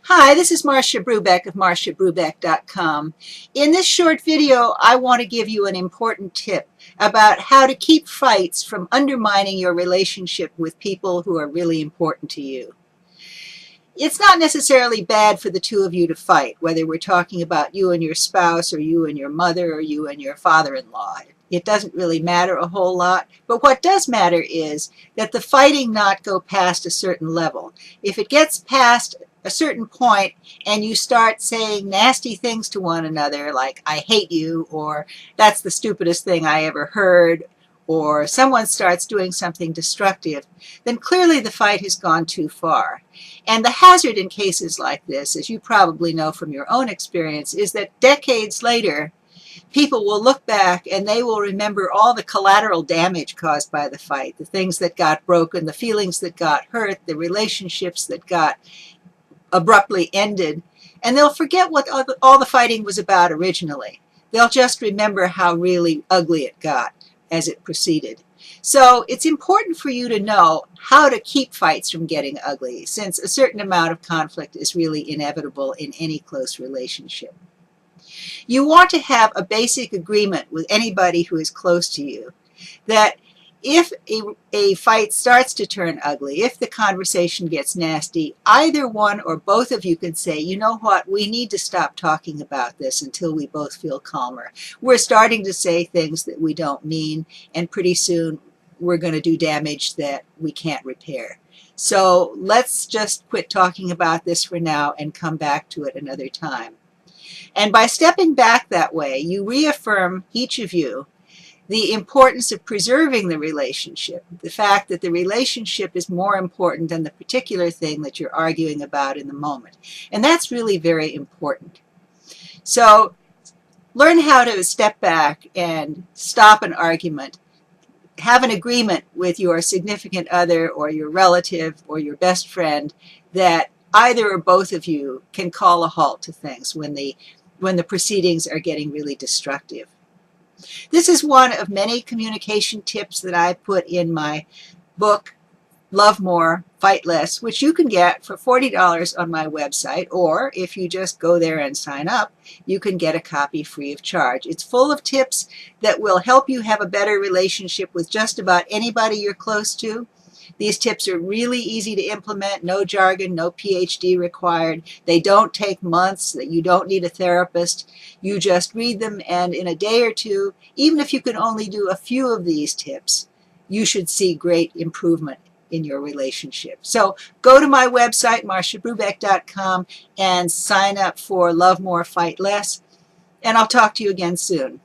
Hi, this is Marcia Brubeck of marciabrubeck.com. In this short video, I want to give you an important tip about how to keep fights from undermining your relationship with people who are really important to you. It's not necessarily bad for the two of you to fight, whether we're talking about you and your spouse, or you and your mother, or you and your father-in-law. It doesn't really matter a whole lot, but what does matter is that the fighting not go past a certain level. If it gets past a certain point and you start saying nasty things to one another, like, I hate you, or that's the stupidest thing I ever heard, or someone starts doing something destructive, then clearly the fight has gone too far. And the hazard in cases like this, as you probably know from your own experience, is that decades later, people will look back and they will remember all the collateral damage caused by the fight, the things that got broken, the feelings that got hurt, the relationships that got abruptly ended, and they'll forget what all the fighting was about originally. They'll just remember how really ugly it got as it proceeded. So it's important for you to know how to keep fights from getting ugly, since a certain amount of conflict is really inevitable in any close relationship. You want to have a basic agreement with anybody who is close to you that if a fight starts to turn ugly, if the conversation gets nasty, either one or both of you can say, you know what, we need to stop talking about this until we both feel calmer. We're starting to say things that we don't mean, and pretty soon we're going to do damage that we can't repair. So let's just quit talking about this for now and come back to it another time. And by stepping back that way, you reaffirm, each of you, the importance of preserving the relationship, the fact that the relationship is more important than the particular thing that you're arguing about in the moment. And that's really very important. So learn how to step back and stop an argument. Have an agreement with your significant other or your relative or your best friend that either or both of you can call a halt to things when the proceedings are getting really destructive. This is one of many communication tips that I put in my book, Love More, Fight Less, which you can get for $40 on my website, or if you just go there and sign up, you can get a copy free of charge. It's full of tips that will help you have a better relationship with just about anybody you're close to. These tips are really easy to implement, no jargon, no PhD required. They don't take months, that you don't need a therapist. You just read them, and in a day or two, even if you can only do a few of these tips, you should see great improvement in your relationship. So go to my website, marciabrubeck.com, and sign up for Love More, Fight Less, and I'll talk to you again soon.